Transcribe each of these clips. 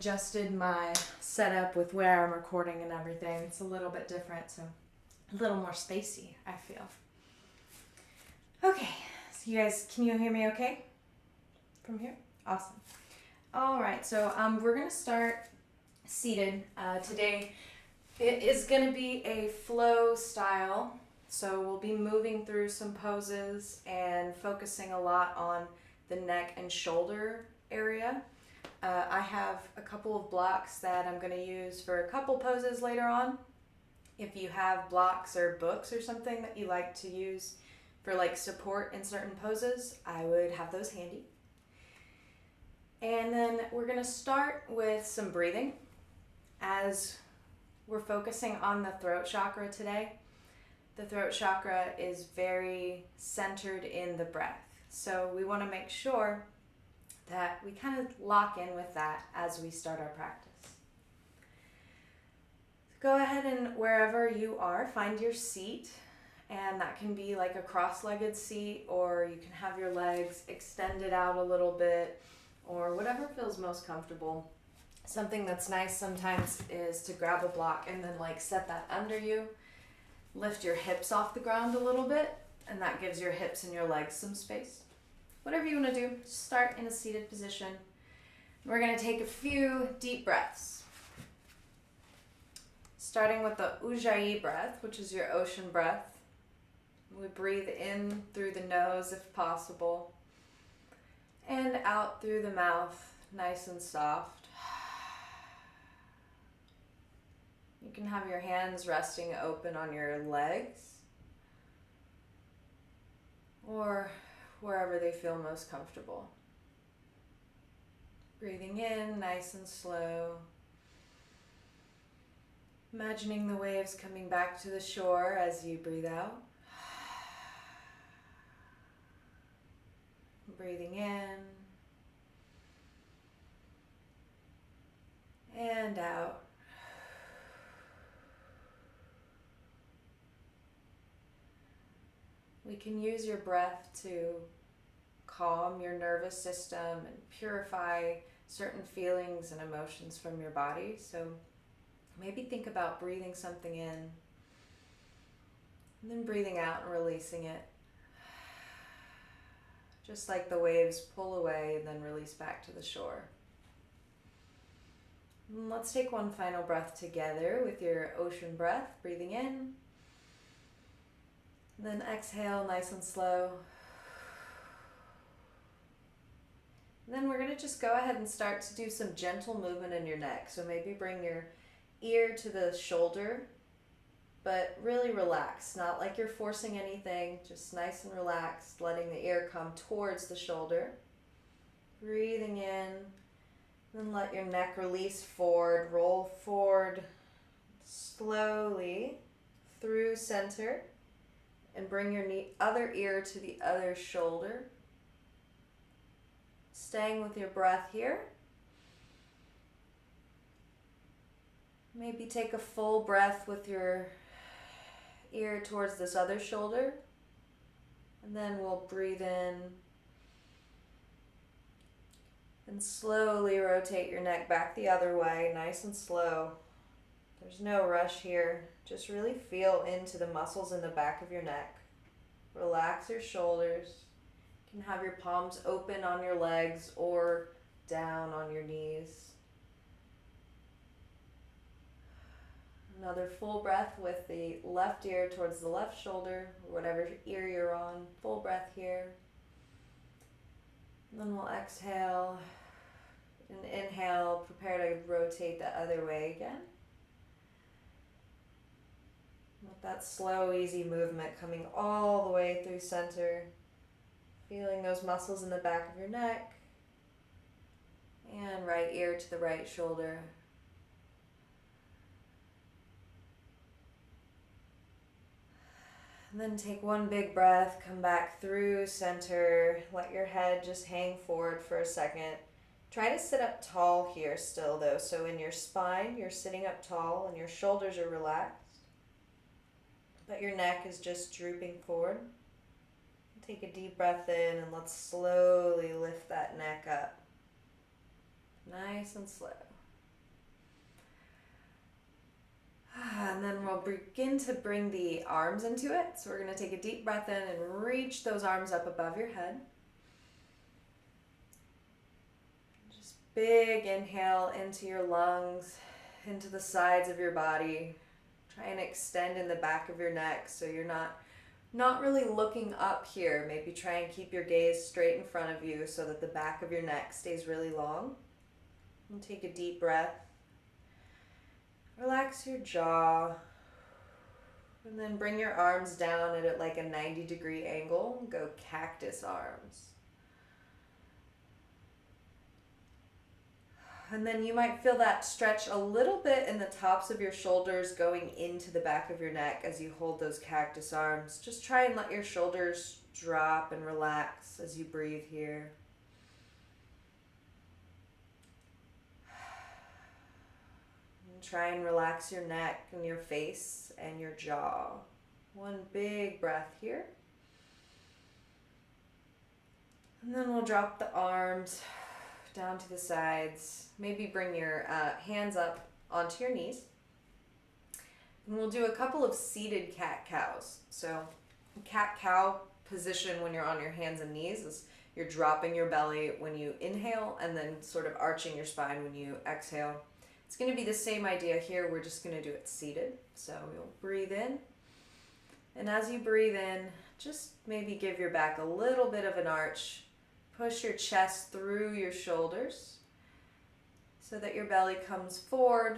adjusted my setup with where I'm recording and everything. It's a little bit different, so a little more spacey, I feel. Okay, so you guys, can you hear me okay from here? Awesome. All right, so we're gonna start seated. Today it is gonna be a flow style. So we'll be moving through some poses and focusing a lot on the neck and shoulder area. I have a couple of blocks that I'm going to use for a couple poses later on. If you have blocks or books or something that you like to use for like support in certain poses, I would have those handy. And then we're going to start with some breathing as we're focusing on the throat chakra today. The throat chakra is very centered in the breath. So we want to make sure that we kind of lock in with that as we start our practice. Go ahead and wherever you are, find your seat. And that can be like a cross-legged seat, or you can have your legs extended out a little bit, or whatever feels most comfortable. Something that's nice sometimes is to grab a block and then like set that under you. Lift your hips off the ground a little bit, and that gives your hips and your legs some space. Whatever you want to do, start in a seated position. We're going to take a few deep breaths. Starting with the Ujjayi breath, which is your ocean breath. We breathe in through the nose if possible, and out through the mouth, nice and soft. You can have your hands resting open on your legs or wherever they feel most comfortable. Breathing in nice and slow. Imagining the waves coming back to the shore as you breathe out. Breathing in and out. We can use your breath to calm your nervous system and purify certain feelings and emotions from your body. So maybe think about breathing something in and then breathing out and releasing it. Just like the waves pull away and then release back to the shore. And let's take one final breath together with your ocean breath, breathing in. Then exhale nice and slow. And then we're going to just go ahead and start to do some gentle movement in your neck. So maybe bring your ear to the shoulder, but really relax. Not like you're forcing anything, just nice and relaxed, letting the ear come towards the shoulder. Breathing in, then let your neck release forward, roll forward slowly through center. And bring your other ear to the other shoulder. Staying with your breath here. Maybe take a full breath with your ear towards this other shoulder. And then we'll breathe in. And slowly rotate your neck back the other way, nice and slow. There's no rush here. Just really feel into the muscles in the back of your neck. Relax your shoulders. You can have your palms open on your legs or down on your knees. Another full breath with the left ear towards the left shoulder, whatever ear you're on. Full breath here. And then we'll exhale and inhale. Prepare to rotate the other way again. With that slow, easy movement coming all the way through center. Feeling those muscles in the back of your neck. And right ear to the right shoulder. And then take one big breath, come back through center. Let your head just hang forward for a second. Try to sit up tall here still though. So in your spine, you're sitting up tall and your shoulders are relaxed. But your neck is just drooping forward. Take a deep breath in and let's slowly lift that neck up. Nice and slow. begin to bring the arms into it. So we're going to take a deep breath in and reach those arms up above your head. Just big inhale into your lungs, into the sides of your body. Try and extend in the back of your neck so you're not really looking up here. Maybe try and keep your gaze straight in front of you so that the back of your neck stays really long. And take a deep breath. Relax your jaw. And then bring your arms down at like a 90-degree angle. Go cactus arms. And then you might feel that stretch a little bit in the tops of your shoulders going into the back of your neck as you hold those cactus arms. Just try and let your shoulders drop and relax as you breathe here. And try and relax your neck and your face and your jaw. One big breath here. And then we'll drop the arms down to the sides. Maybe bring your hands up onto your knees. And we'll do a couple of seated cat-cows. So cat-cow position when you're on your hands and knees is you're dropping your belly when you inhale and then sort of arching your spine when you exhale. It's going to be the same idea here. We're just going to do it seated. So you'll breathe in. And as you breathe in, just maybe give your back a little bit of an arch. Push your chest through your shoulders so that your belly comes forward.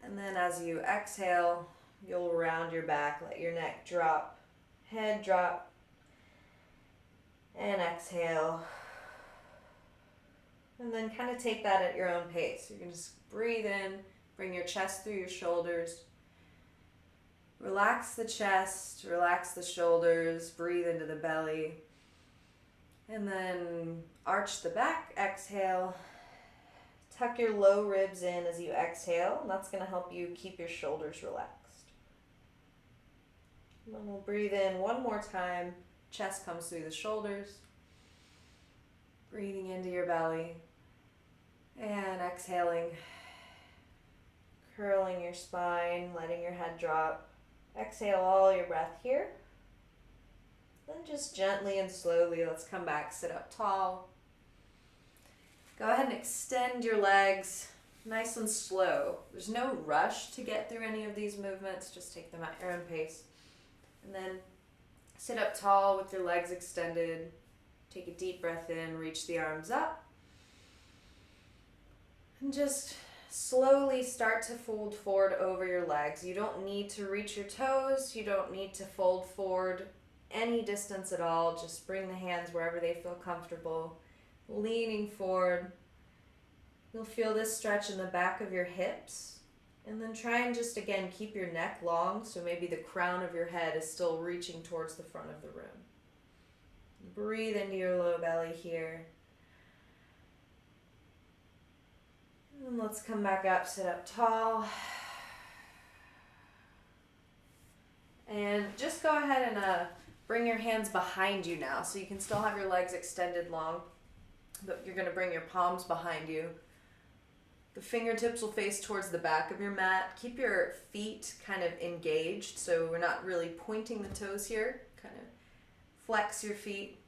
And then as you exhale, you'll round your back, let your neck drop, head drop, and exhale. And then kind of take that at your own pace. You can just breathe in, bring your chest through your shoulders. Relax the chest, relax the shoulders, breathe into the belly. And then arch the back, exhale. Tuck your low ribs in as you exhale, and that's going to help you keep your shoulders relaxed. And then we'll breathe in one more time. Chest comes through the shoulders. Breathing into your belly. And exhaling. Curling your spine, letting your head drop. Exhale all your breath here. Then just gently and slowly, let's come back, sit up tall. Go ahead and extend your legs nice and slow. There's no rush to get through any of these movements, just take them at your own pace. And then sit up tall with your legs extended. Take a deep breath in, reach the arms up. And just slowly start to fold forward over your legs. You don't need to reach your toes, you don't need to fold forward any distance at all. Just bring the hands wherever they feel comfortable, leaning forward. You'll feel this stretch in the back of your hips, and then try and just again keep your neck long, so maybe the crown of your head is still reaching towards the front of the room. Breathe into your low belly here, and let's come back up, sit up tall. And just go ahead and bring your hands behind you now, so you can still have your legs extended long, but you're going to bring your palms behind you. The fingertips will face towards the back of your mat. Keep your feet kind of engaged, so we're not really pointing the toes here. Kind of flex your feet.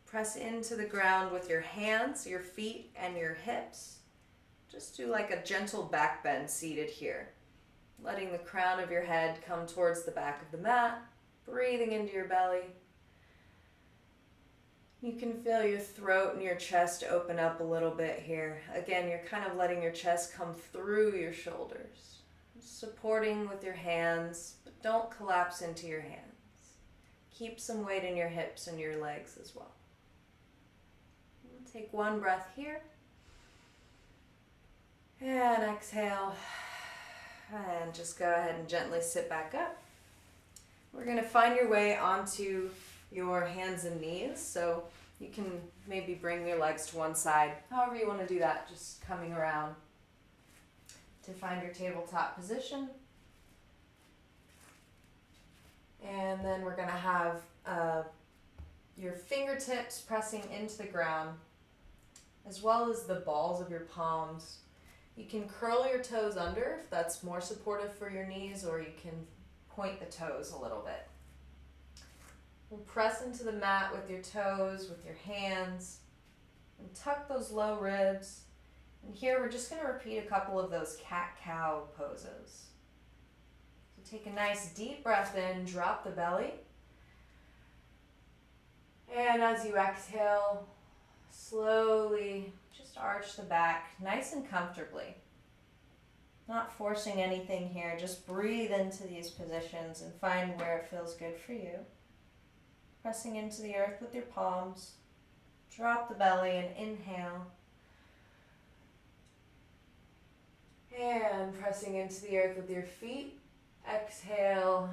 Press into the ground with your hands, your feet, and your hips. Just do like a gentle back bend seated here. Letting the crown of your head come towards the back of the mat. Breathing into your belly. You can feel your throat and your chest open up a little bit here. Again, you're kind of letting your chest come through your shoulders. Supporting with your hands, but don't collapse into your hands. Keep some weight in your hips and your legs as well. Take one breath here. And exhale. And just go ahead and gently sit back up. We're going to find your way onto your hands and knees. So you can maybe bring your legs to one side. However you want to do that, just coming around to find your tabletop position. And then we're going to have your fingertips pressing into the ground, as well as the balls of your palms. You can curl your toes under if that's more supportive for your knees, or you can point the toes a little bit. We'll press into the mat with your toes, with your hands, and tuck those low ribs. And here we're just going to repeat a couple of those cat-cow poses. So take a nice deep breath in, drop the belly. And as you exhale, slowly just arch the back nice and comfortably. Not forcing anything here, just breathe into these positions and find where it feels good for you. Pressing into the earth with your palms. Drop the belly and inhale. And pressing into the earth with your feet. Exhale,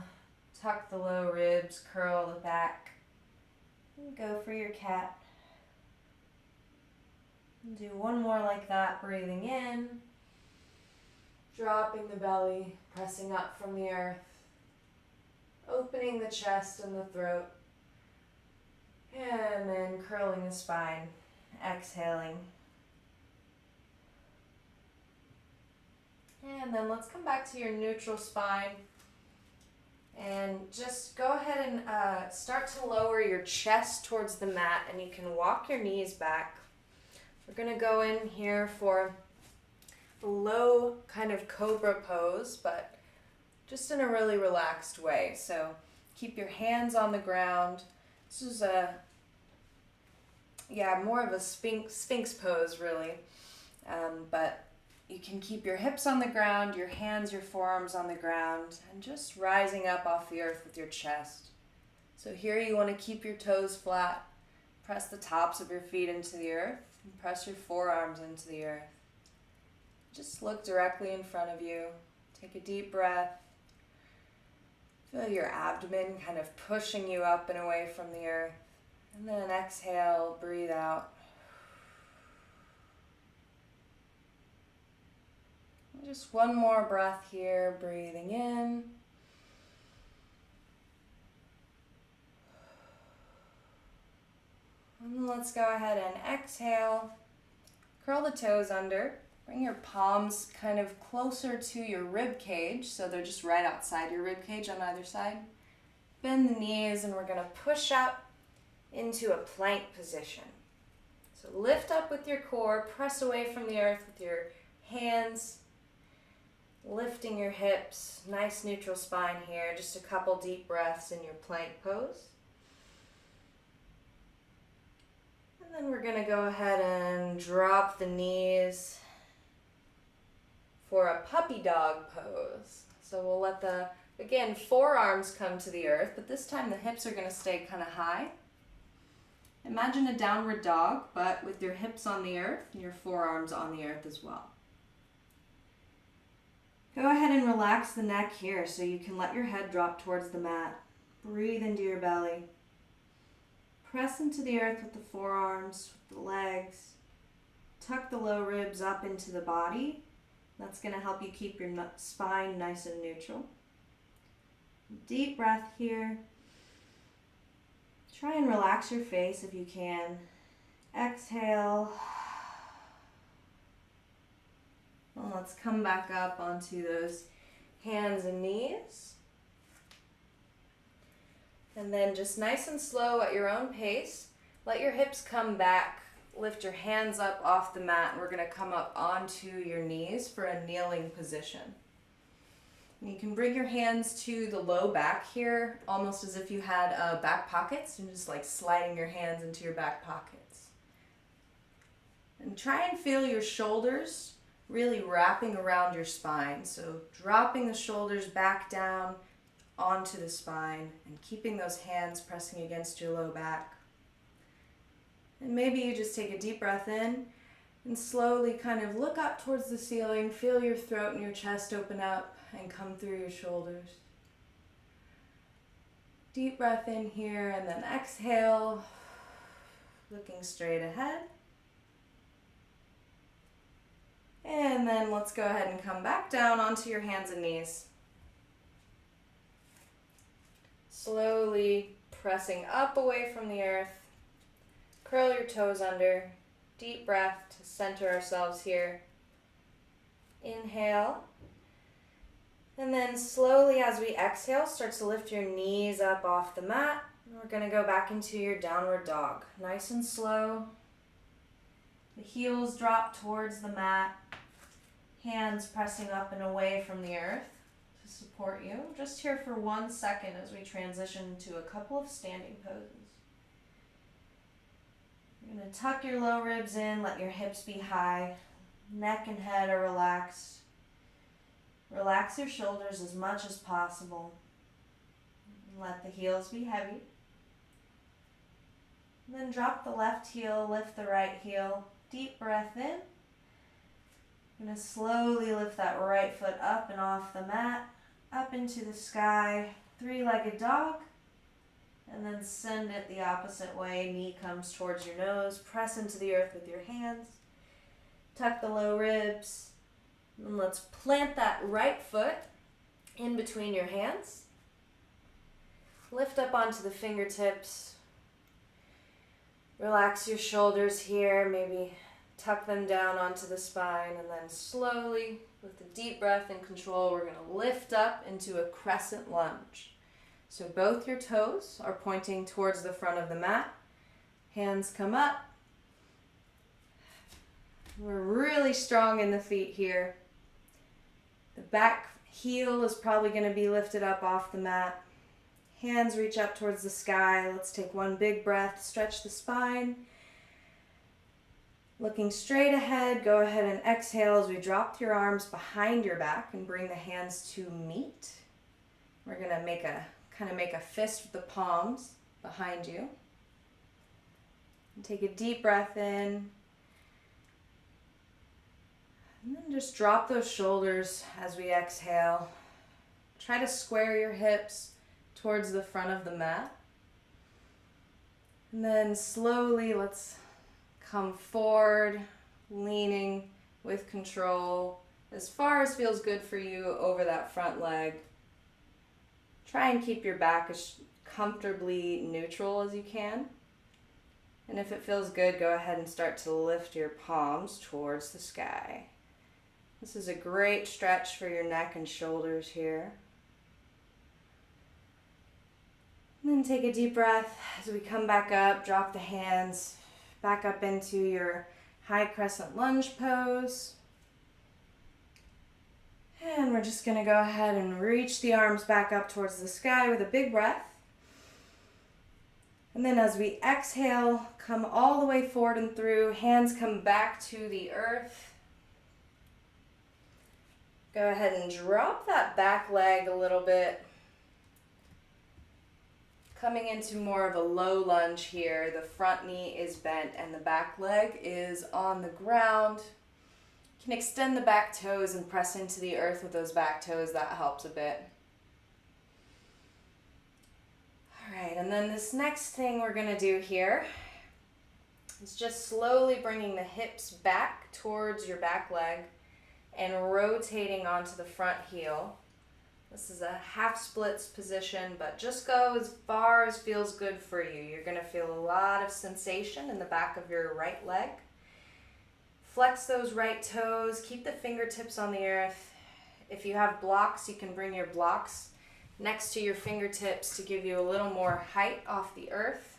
tuck the low ribs, curl the back. And go for your cat. And do one more like that, breathing in. Dropping the belly, pressing up from the earth. Opening the chest and the throat. And then curling the spine, exhaling. And then let's come back to your neutral spine. And just go ahead and start to lower your chest towards the mat, and you can walk your knees back. We're going to go in here for a low kind of cobra pose, but just in a really relaxed way. So keep your hands on the ground. This is more of a sphinx pose, really. But you can keep your hips on the ground, your hands, your forearms on the ground, and just rising up off the earth with your chest. So here you want to keep your toes flat. Press the tops of your feet into the earth, and press your forearms into the earth. Just look directly in front of you. Take a deep breath. Feel your abdomen kind of pushing you up and away from the earth. And then exhale, breathe out. Just one more breath here, breathing in. And then let's go ahead and exhale. Curl the toes under. Bring your palms kind of closer to your rib cage, so they're just right outside your rib cage on either side. Bend the knees, and we're going to push up into a plank position. So lift up with your core, press away from the earth with your hands, lifting your hips, nice neutral spine here, just a couple deep breaths in your plank pose. And then we're going to go ahead and drop the knees for a puppy dog pose. So we'll let the, again, forearms come to the earth, but this time the hips are going to stay kind of high. Imagine a downward dog, but with your hips on the earth and your forearms on the earth as well. Go ahead and relax the neck here so you can let your head drop towards the mat. Breathe into your belly. Press into the earth with the forearms, with the legs. Tuck the low ribs up into the body. That's going to help you keep your spine nice and neutral. Deep breath here. Try and relax your face if you can. Exhale. And let's come back up onto those hands and knees. And then just nice and slow at your own pace, let your hips come back. Lift your hands up off the mat, and we're going to come up onto your knees for a kneeling position. And you can bring your hands to the low back here, almost as if you had back pockets, and just like sliding your hands into your back pockets. And try and feel your shoulders really wrapping around your spine. So dropping the shoulders back down onto the spine and keeping those hands pressing against your low back. And maybe you just take a deep breath in and slowly kind of look up towards the ceiling, feel your throat and your chest open up and come through your shoulders. Deep breath in here and then exhale, looking straight ahead. And then let's go ahead and come back down onto your hands and knees. Slowly pressing up away from the earth. Curl your toes under. Deep breath to center ourselves here. Inhale. And then slowly as we exhale, start to lift your knees up off the mat. We're going to go back into your downward dog. Nice and slow. The heels drop towards the mat. Hands pressing up and away from the earth to support you. Just here for 1 second as we transition to a couple of standing poses. You're going to tuck your low ribs in, let your hips be high. Neck and head are relaxed. Relax your shoulders as much as possible. Let the heels be heavy. And then drop the left heel, lift the right heel. Deep breath in. You're going to slowly lift that right foot up and off the mat, up into the sky, three-legged dog. And then send it the opposite way. Knee comes towards your nose. Press into the earth with your hands. Tuck the low ribs. And let's plant that right foot in between your hands. Lift up onto the fingertips. Relax your shoulders here. Maybe tuck them down onto the spine. And then slowly, with a deep breath and control, we're going to lift up into a crescent lunge. So both your toes are pointing towards the front of the mat. Hands come up. We're really strong in the feet here. The back heel is probably going to be lifted up off the mat. Hands reach up towards the sky. Let's take one big breath. Stretch the spine. Looking straight ahead, go ahead and exhale as we drop your arms behind your back and bring the hands to meet. We're going to make a fist with the palms behind you. And take a deep breath in. And then just drop those shoulders as we exhale. Try to square your hips towards the front of the mat. And then slowly let's come forward, leaning with control as far as feels good for you over that front leg. Try and keep your back as comfortably neutral as you can. And if it feels good, go ahead and start to lift your palms towards the sky. This is a great stretch for your neck and shoulders here. And then take a deep breath as we come back up, drop the hands back up into your high crescent lunge pose. And we're just going to go ahead and reach the arms back up towards the sky with a big breath. And then as we exhale, come all the way forward and through. Hands come back to the earth. Go ahead and drop that back leg a little bit. Coming into more of a low lunge here. The front knee is bent and the back leg is on the ground. You can extend the back toes and press into the earth with those back toes. That helps a bit. All right, and then this next thing we're going to do here is just slowly bringing the hips back towards your back leg and rotating onto the front heel. This is a half splits position, but just go as far as feels good for you. You're going to feel a lot of sensation in the back of your right leg. Flex those right toes. Keep the fingertips on the earth. If you have blocks, you can bring your blocks next to your fingertips to give you a little more height off the earth.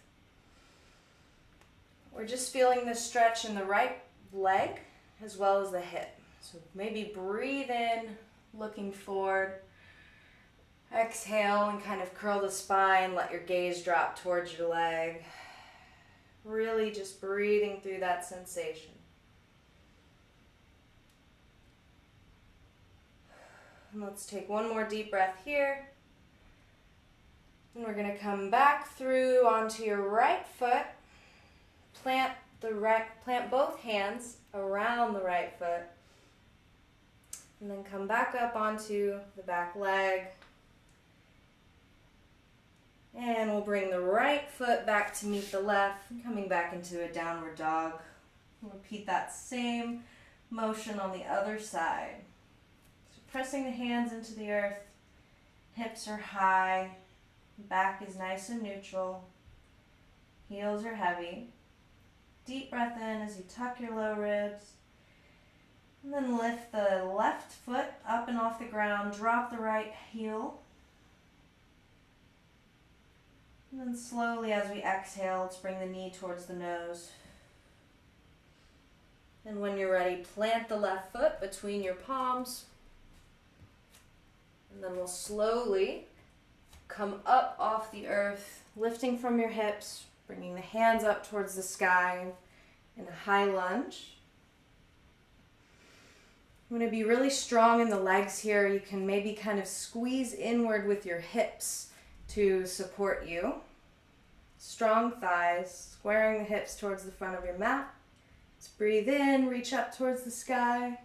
We're just feeling this stretch in the right leg as well as the hip. So maybe breathe in, looking forward. Exhale and kind of curl the spine. Let your gaze drop towards your leg. Really just breathing through that sensation. And let's take one more deep breath here. And we're going to come back through onto your right foot. Plant both hands around the right foot. And then come back up onto the back leg. And we'll bring the right foot back to meet the left, coming back into a downward dog. We'll repeat that same motion on the other side. So pressing the hands into the earth, hips are high, back is nice and neutral, heels are heavy. Deep breath in as you tuck your low ribs. And then lift the left foot up and off the ground, drop the right heel. And then slowly as we exhale, let's bring the knee towards the nose. And when you're ready, plant the left foot between your palms. And then we'll slowly come up off the earth, lifting from your hips, bringing the hands up towards the sky in a high lunge. I'm going to be really strong in the legs here. You can maybe kind of squeeze inward with your hips to support you. Strong thighs, squaring the hips towards the front of your mat. Let's breathe in, reach up towards the sky.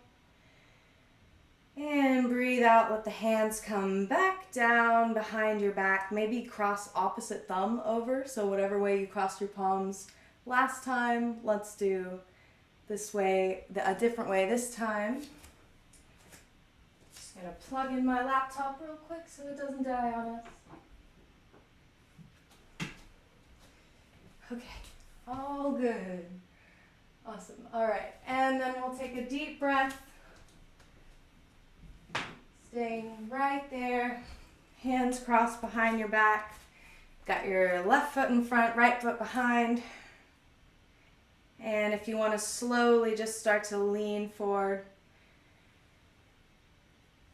And breathe out, let the hands come back down behind your back. Maybe cross opposite thumb over, so whatever way you crossed your palms last time, let's do this way, a different way this time. Just gonna plug in my laptop real quick so it doesn't die on us. Okay, all good. Awesome, all right, and then we'll take a deep breath. Staying right there, hands crossed behind your back. Got your left foot in front, right foot behind. And if you want to slowly just start to lean forward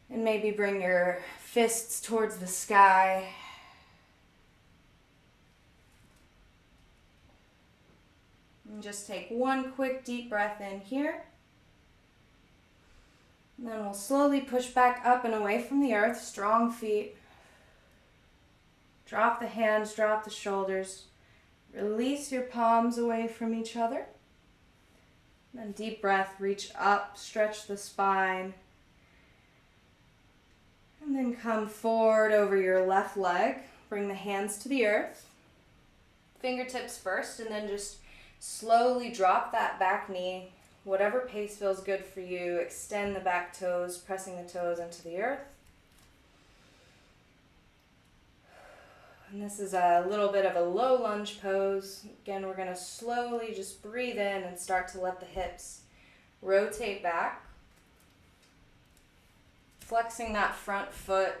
and maybe bring your fists towards the sky. And just take one quick deep breath in here. And then we'll slowly push back up and away from the earth, strong feet. Drop the hands, drop the shoulders. Release your palms away from each other. And then deep breath, reach up, stretch the spine. And then come forward over your left leg. Bring the hands to the earth. Fingertips first, and then just slowly drop that back knee. Whatever pace feels good for you, extend the back toes, pressing the toes into the earth. And this is a little bit of a low lunge pose. Again, we're going to slowly just breathe in and start to let the hips rotate back. Flexing that front foot.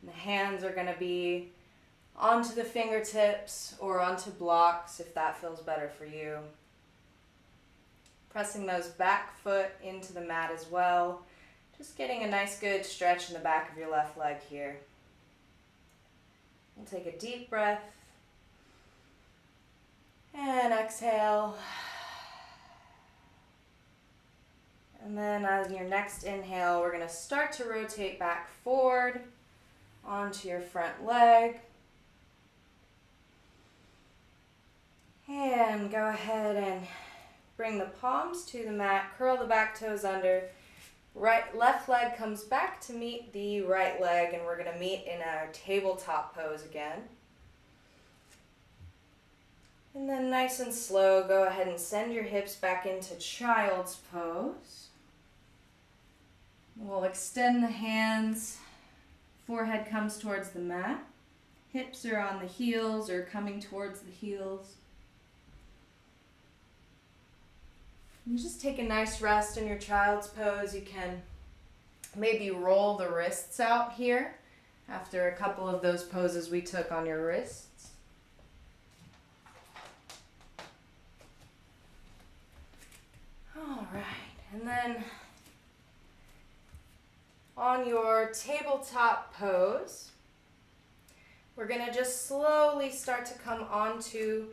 And the hands are going to be onto the fingertips or onto blocks if that feels better for you. Pressing those back foot into the mat as well. Just getting a nice good stretch in the back of your left leg here. We'll take a deep breath. And exhale. And then on your next inhale, we're going to start to rotate back forward onto your front leg. And go ahead and bring the palms to the mat, curl the back toes under. Left leg comes back to meet the right leg, and we're going to meet in a tabletop pose again. And then nice and slow, go ahead and send your hips back into child's pose. We'll extend the hands, forehead comes towards the mat. Hips are on the heels or coming towards the heels. And just take a nice rest in your child's pose. You can maybe roll the wrists out here after a couple of those poses we took on your wrists. All right, and then on your tabletop pose, we're going to just slowly start to come onto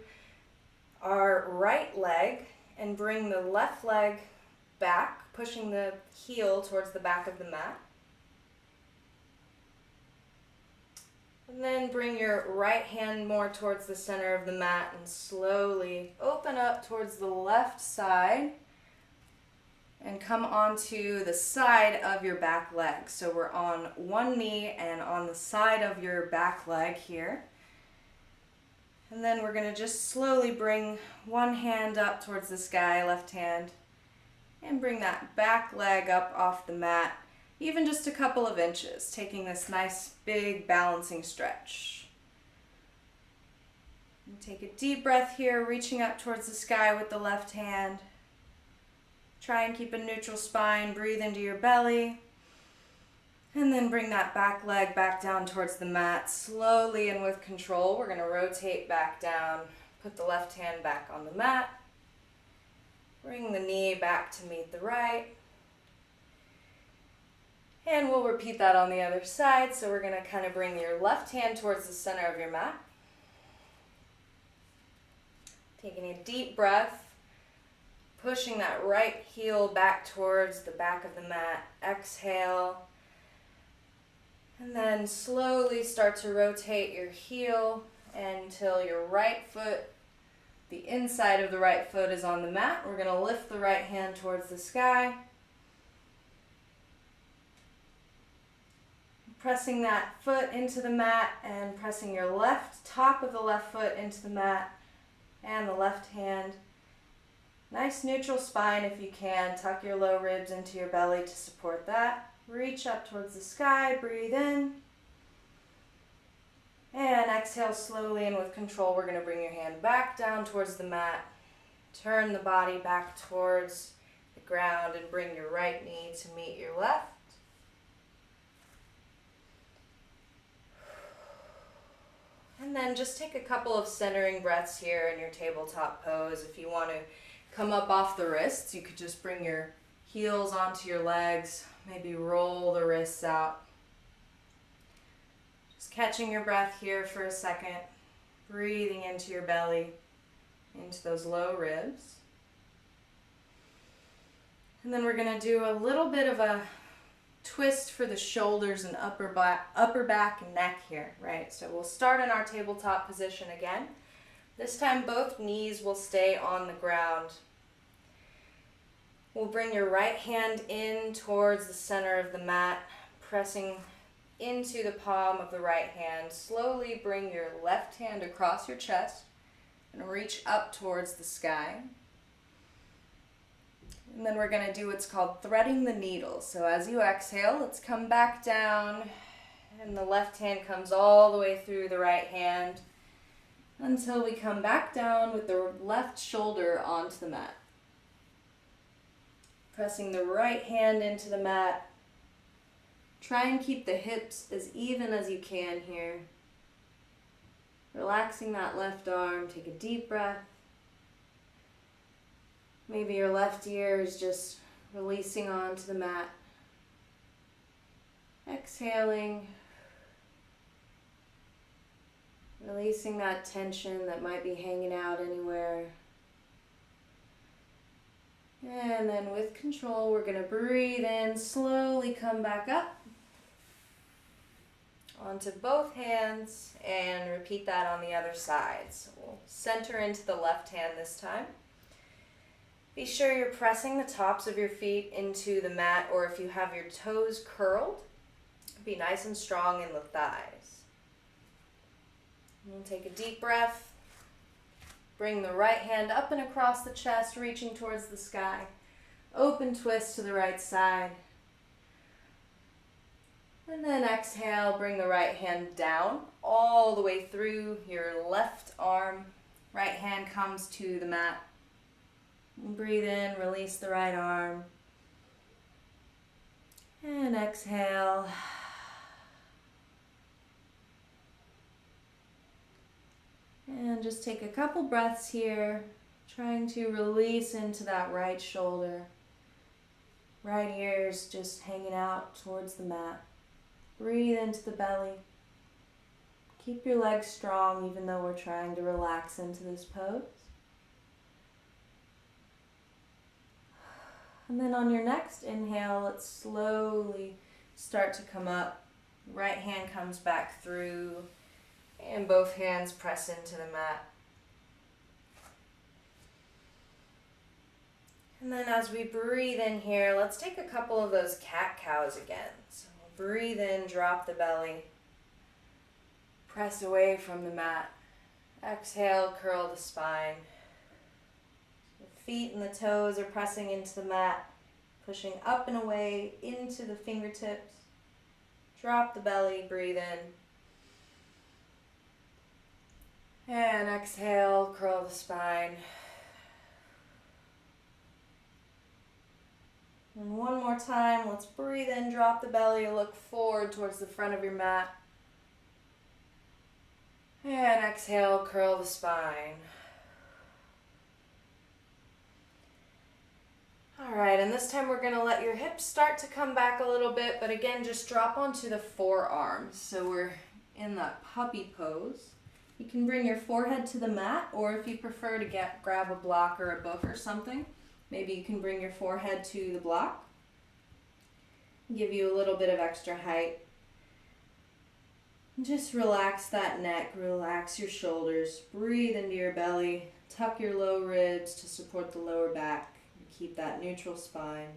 our right leg and bring the left leg back, pushing the heel towards the back of the mat. And then bring your right hand more towards the center of the mat and slowly open up towards the left side and come onto the side of your back leg. So we're on one knee and on the side of your back leg here. And then we're going to just slowly bring one hand up towards the sky, left hand, and bring that back leg up off the mat, even just a couple of inches, taking this nice big balancing stretch. And take a deep breath here, reaching up towards the sky with the left hand. Try and keep a neutral spine. Breathe into your belly. And then bring that back leg back down towards the mat. Slowly and with control, we're going to rotate back down. Put the left hand back on the mat. Bring the knee back to meet the right. And we'll repeat that on the other side. So we're going to kind of bring your left hand towards the center of your mat. Taking a deep breath. Pushing that right heel back towards the back of the mat. Exhale. And then slowly start to rotate your heel until your right foot, the inside of the right foot is on the mat. We're going to lift the right hand towards the sky. Pressing that foot into the mat and pressing your left, top of the left foot into the mat and the left hand. Nice neutral spine if you can. Tuck your low ribs into your belly to support that. Reach up towards the sky, breathe in. And exhale slowly and with control. We're going to bring your hand back down towards the mat. Turn the body back towards the ground and bring your right knee to meet your left. And then just take a couple of centering breaths here in your tabletop pose. If you want to come up off the wrists, you could just bring your heels onto your legs. Maybe roll the wrists out. Just catching your breath here for a second. Breathing into your belly, into those low ribs. And then we're going to do a little bit of a twist for the shoulders and upper back and neck here, right? So we'll start in our tabletop position again. This time both knees will stay on the ground. We'll bring your right hand in towards the center of the mat, pressing into the palm of the right hand. Slowly bring your left hand across your chest and reach up towards the sky. And then we're going to do what's called threading the needle. So as you exhale, let's come back down, and the left hand comes all the way through the right hand until we come back down with the left shoulder onto the mat. Pressing the right hand into the mat. Try and keep the hips as even as you can here. Relaxing that left arm. Take a deep breath. Maybe your left ear is just releasing onto the mat. Exhaling. Releasing that tension that might be hanging out anywhere. And then with control, we're going to breathe in, slowly come back up onto both hands and repeat that on the other side. So we'll center into the left hand this time. Be sure you're pressing the tops of your feet into the mat, or if you have your toes curled, be nice and strong in the thighs. And take a deep breath. Bring the right hand up and across the chest, reaching towards the sky. Open twist to the right side. And then exhale, bring the right hand down all the way through your left arm. Right hand comes to the mat. Breathe in, release the right arm. And exhale. And just take a couple breaths here, trying to release into that right shoulder. Right ear is just hanging out towards the mat. Breathe into the belly. Keep your legs strong even though we're trying to relax into this pose. And then on your next inhale, let's slowly start to come up. Right hand comes back through. And both hands press into the mat. And then as we breathe in here, let's take a couple of those cat-cows again. So we'll breathe in, drop the belly. Press away from the mat. Exhale, curl the spine. The feet and the toes are pressing into the mat, pushing up and away into the fingertips. Drop the belly, breathe in. And exhale, curl the spine. And one more time, let's breathe in, drop the belly, look forward towards the front of your mat. And exhale, curl the spine. All right, and this time we're going to let your hips start to come back a little bit, but again, just drop onto the forearms. So we're in that puppy pose. You can bring your forehead to the mat, or if you prefer to grab a block or a book or something, maybe you can bring your forehead to the block. Give you a little bit of extra height. Just relax that neck, relax your shoulders, breathe into your belly, tuck your low ribs to support the lower back. Keep that neutral spine.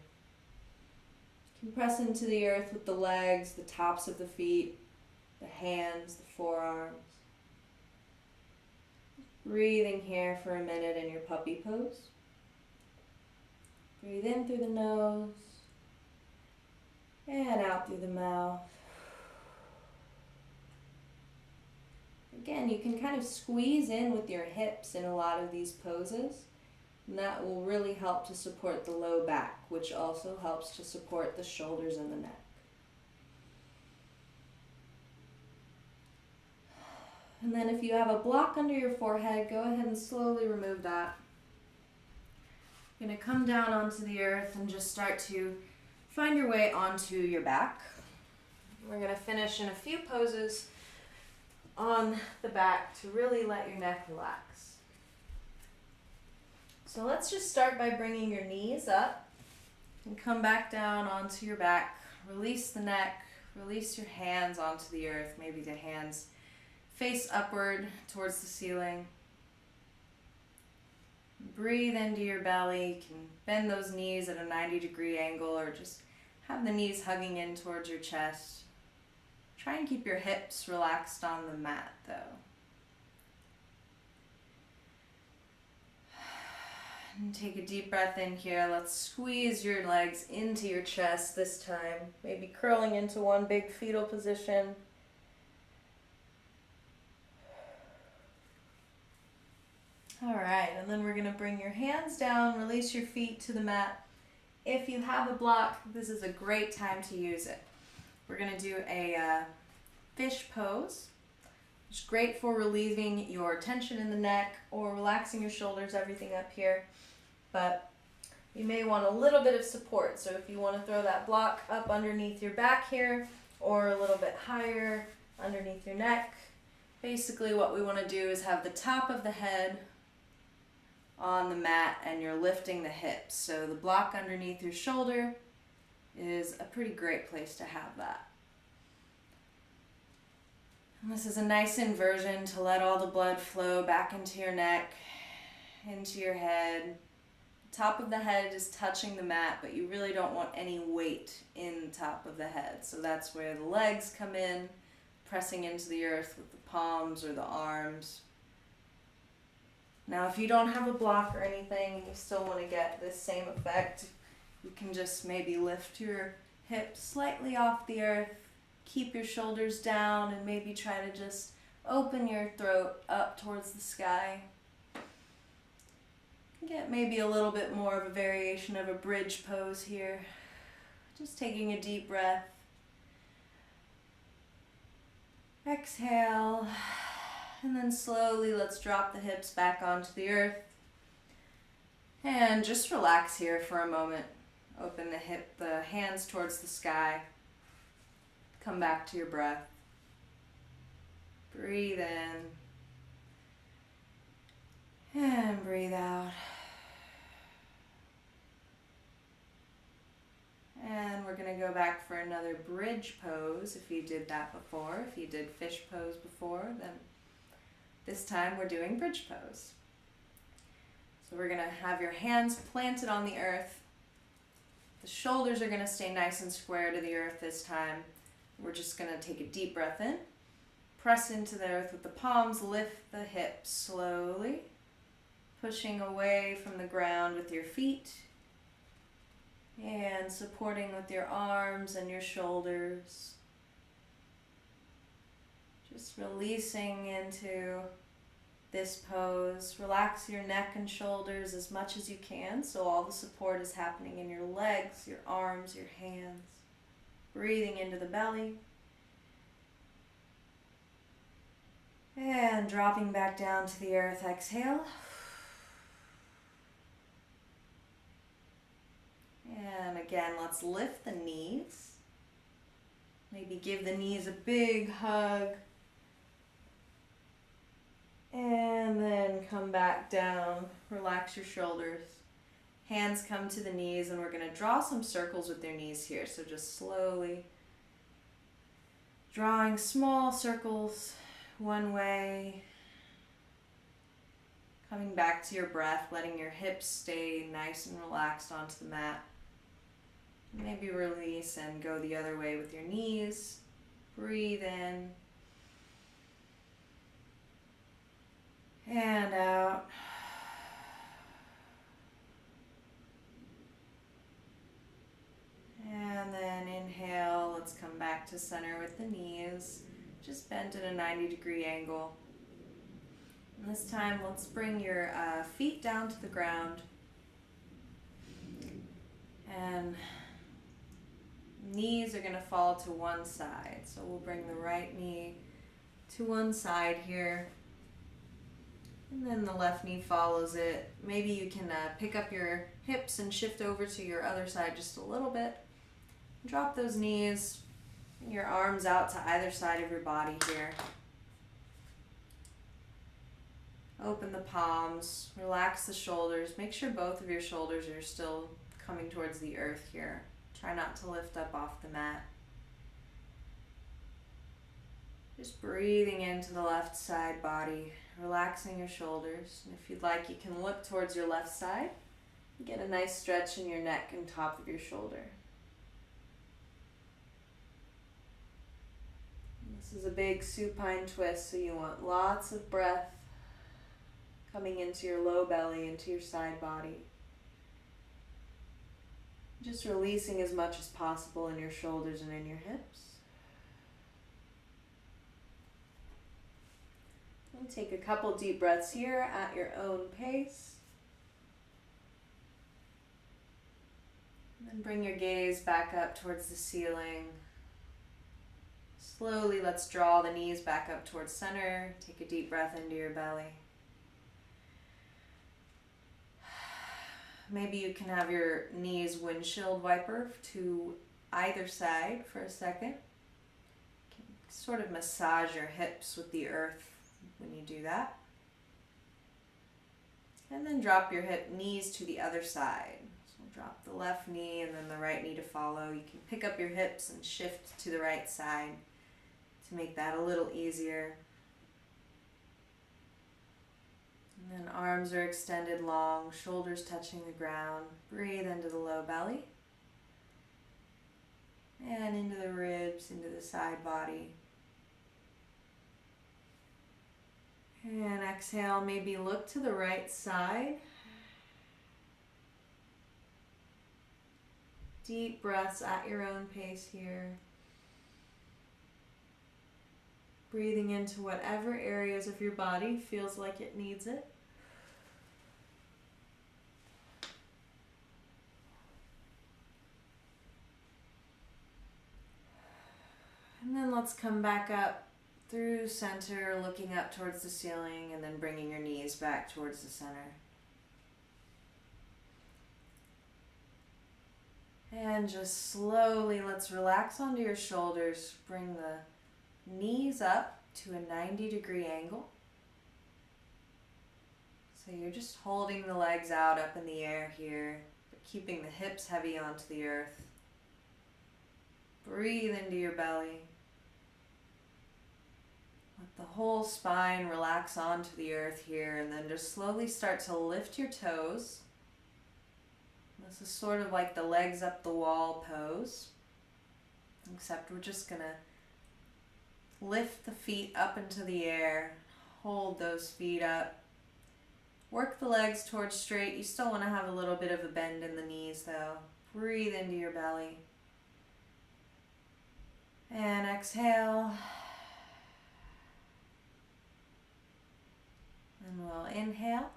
You can press into the earth with the legs, the tops of the feet, the hands, the forearms. Breathing here for a minute in your puppy pose. Breathe in through the nose and out through the mouth. Again, you can kind of squeeze in with your hips in a lot of these poses. And that will really help to support the low back, which also helps to support the shoulders and the neck. And then if you have a block under your forehead, go ahead and slowly remove that. You're going to come down onto the earth and just start to find your way onto your back. We're going to finish in a few poses on the back to really let your neck relax. So let's just start by bringing your knees up and come back down onto your back. Release the neck, release your hands onto the earth, maybe the hands face upward towards the ceiling. Breathe into your belly. You can bend those knees at a 90-degree angle or just have the knees hugging in towards your chest. Try and keep your hips relaxed on the mat though. And take a deep breath in here. Let's squeeze your legs into your chest this time. Maybe curling into one big fetal position. All right, and then we're going to bring your hands down, release your feet to the mat. If you have a block, this is a great time to use it. We're going to do a fish pose. It's great for relieving your tension in the neck or relaxing your shoulders, everything up here. But you may want a little bit of support. So if you want to throw that block up underneath your back here or a little bit higher underneath your neck. Basically what we want to do is have the top of the head on the mat and you're lifting the hips. So the block underneath your shoulder is a pretty great place to have that. And this is a nice inversion to let all the blood flow back into your neck, into your head. The top of the head is touching the mat, but you really don't want any weight in the top of the head. So that's where the legs come in, pressing into the earth with the palms or the arms. Now if you don't have a block or anything, you still want to get this same effect, you can just maybe lift your hips slightly off the earth, keep your shoulders down, and maybe try to just open your throat up towards the sky. Get maybe a little bit more of a variation of a bridge pose here. Just taking a deep breath. Exhale. And then slowly let's drop the hips back onto the earth. And just relax here for a moment. Open the hands towards the sky. Come back to your breath. Breathe in. And breathe out. And we're going to go back for another bridge pose if you did that before. If you did fish pose before, then this time we're doing bridge pose. So we're going to have your hands planted on the earth. The shoulders are going to stay nice and square to the earth this time. We're just going to take a deep breath in. Press into the earth with the palms. Lift the hips slowly. Pushing away from the ground with your feet. And supporting with your arms and your shoulders. Just releasing into this pose. Relax your neck and shoulders as much as you can so all the support is happening in your legs, your arms, your hands. Breathing into the belly. And dropping back down to the earth, exhale. And again, let's lift the knees. Maybe give the knees a big hug. And then come back down. Relax your shoulders. Hands come to the knees, and we're going to draw some circles with your knees here. So just slowly drawing small circles one way. Coming back to your breath, letting your hips stay nice and relaxed onto the mat. Maybe release and go the other way with your knees. Breathe in. And out. And then inhale, let's come back to center with the knees. Just bent at a 90-degree angle. And this time, let's bring your feet down to the ground. And knees are going to fall to one side. So we'll bring the right knee to one side here. And then the left knee follows it. Maybe you can pick up your hips and shift over to your other side just a little bit. Drop those knees, your arms out to either side of your body here. Open the palms, relax the shoulders. Make sure both of your shoulders are still coming towards the earth here. Try not to lift up off the mat. Just breathing into the left side body, relaxing your shoulders. And if you'd like, you can look towards your left side. Get a nice stretch in your neck and top of your shoulder. This is a big supine twist, so you want lots of breath coming into your low belly, into your side body. Just releasing as much as possible in your shoulders and in your hips. And take a couple deep breaths here at your own pace. And then bring your gaze back up towards the ceiling. Slowly, let's draw the knees back up towards center. Take a deep breath into your belly. Maybe you can have your knees windshield wiper to either side for a second. You can sort of massage your hips with the earth when you do that. And then drop your knees to the other side. So drop the left knee and then the right knee to follow. You can pick up your hips and shift to the right side to make that a little easier. And then arms are extended long, shoulders touching the ground. Breathe into the low belly. And into the ribs, into the side body. And exhale, maybe look to the right side. Deep breaths at your own pace here. Breathing into whatever areas of your body feels like it needs it. And then let's come back up through center, looking up towards the ceiling, and then bringing your knees back towards the center. And just slowly, let's relax onto your shoulders. Bring the knees up to a 90-degree angle. So you're just holding the legs out up in the air here, but keeping the hips heavy onto the earth. Breathe into your belly. Let the whole spine relax onto the earth here, and then just slowly start to lift your toes. This is sort of like the legs up the wall pose, except we're just going to lift the feet up into the air, hold those feet up. Work the legs towards straight. You still want to have a little bit of a bend in the knees though. Breathe into your belly. And exhale. we'll inhale.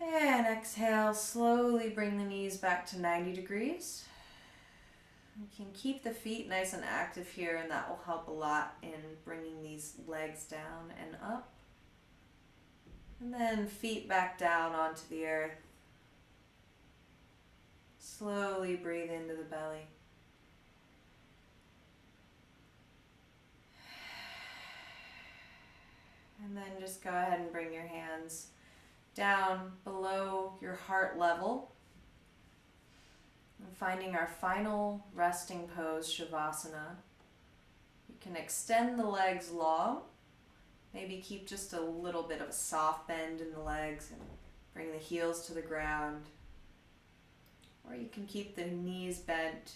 And exhale, slowly bring the knees back to 90 degrees. You can keep the feet nice and active here, and that will help a lot in bringing these legs down and up. And then feet back down onto the earth. Slowly breathe into the belly. And then just go ahead and bring your hands down below your heart level. And finding our final resting pose, Shavasana. You can extend the legs long. Maybe keep just a little bit of a soft bend in the legs and bring the heels to the ground. Or you can keep the knees bent.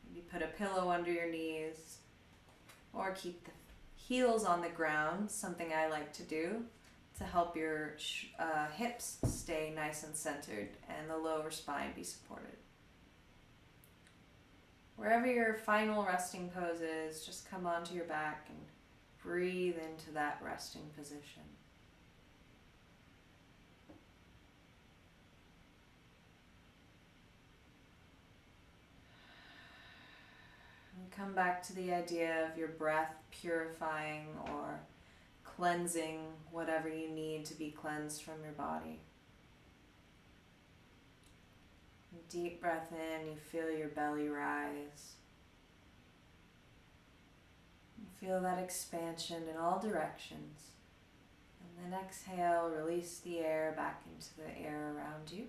Maybe put a pillow under your knees. Or keep the heels on the ground, something I like to do to help your hips stay nice and centered and the lower spine be supported. Wherever your final resting pose is, just come onto your back and breathe into that resting position. And come back to the idea of your breath purifying or cleansing whatever you need to be cleansed from your body. Deep breath in, you feel your belly rise. You feel that expansion in all directions. And then exhale, release the air back into the air around you.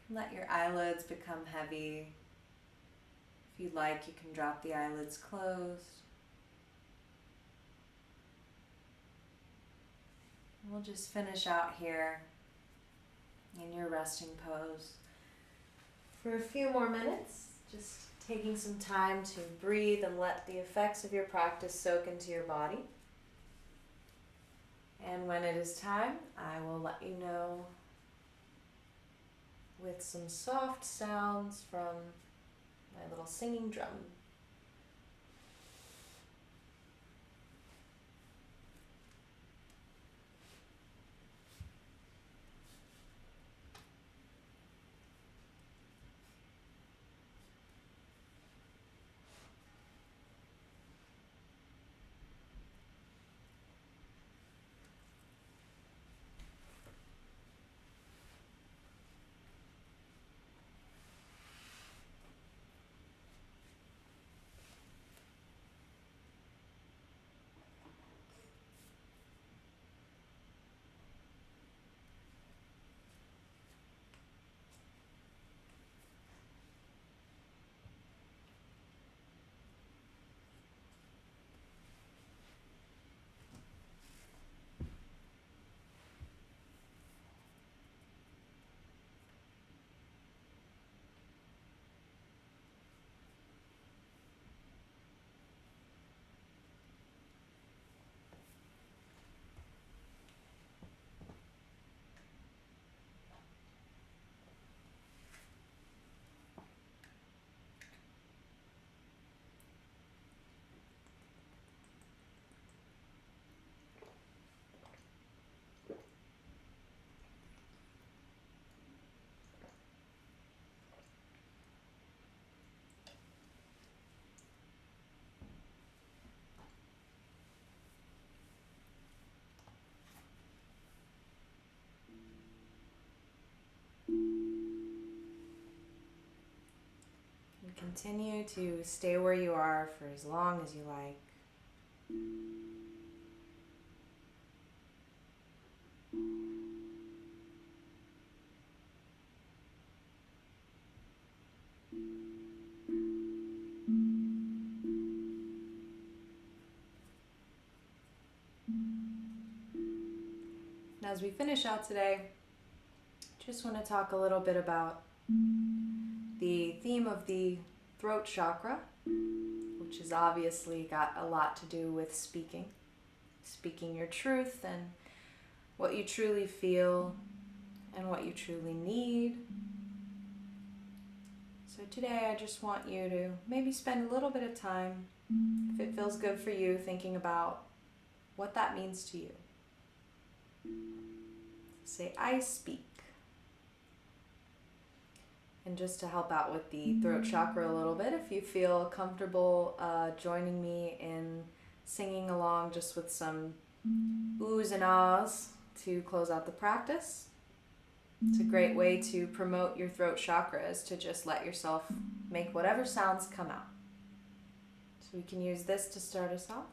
Let your eyelids become heavy. If you'd like, you can drop the eyelids closed. We'll just finish out here in your resting pose for a few more minutes, just taking some time to breathe and let the effects of your practice soak into your body. And when it is time, I will let you know with some soft sounds from my little singing drum. Continue to stay where you are for as long as you like. And as we finish out today, just want to talk a little bit about the theme of the Throat Chakra, which has obviously got a lot to do with speaking your truth and what you truly feel and what you truly need. So today I just want you to maybe spend a little bit of time, if it feels good for you, thinking about what that means to you. Say, I speak. And just to help out with the throat chakra a little bit, if you feel comfortable joining me in singing along just with some oohs and ahs to close out the practice. It's a great way to promote your throat chakra, is to just let yourself make whatever sounds come out. So we can use this to start us off.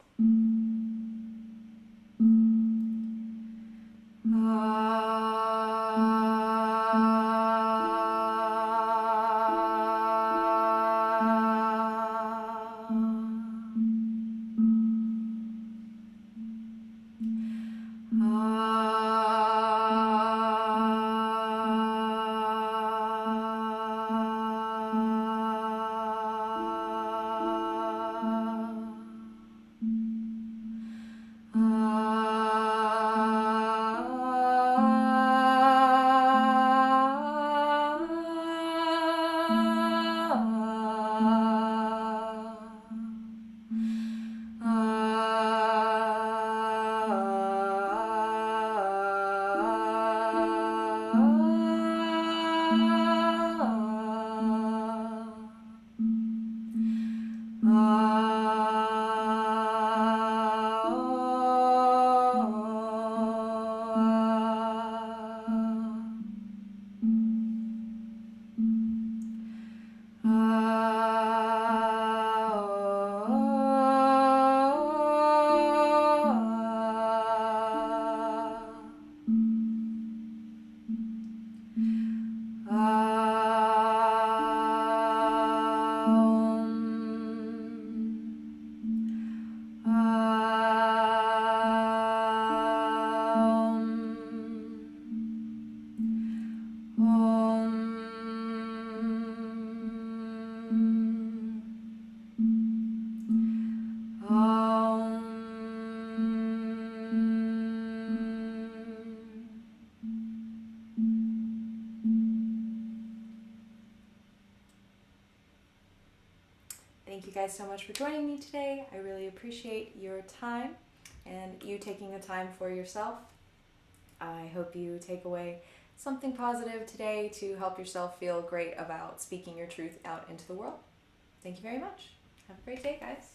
Thank you guys so much for joining me today. I really appreciate your time and you taking the time for yourself. I hope you take away something positive today to help yourself feel great about speaking your truth out into the world. Thank you very much. Have a great day, guys.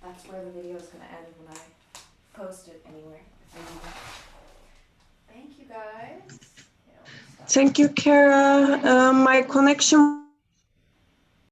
That's where the video is going to end when I post it anywhere. Thank you, guys. Thank you, Kara. My connection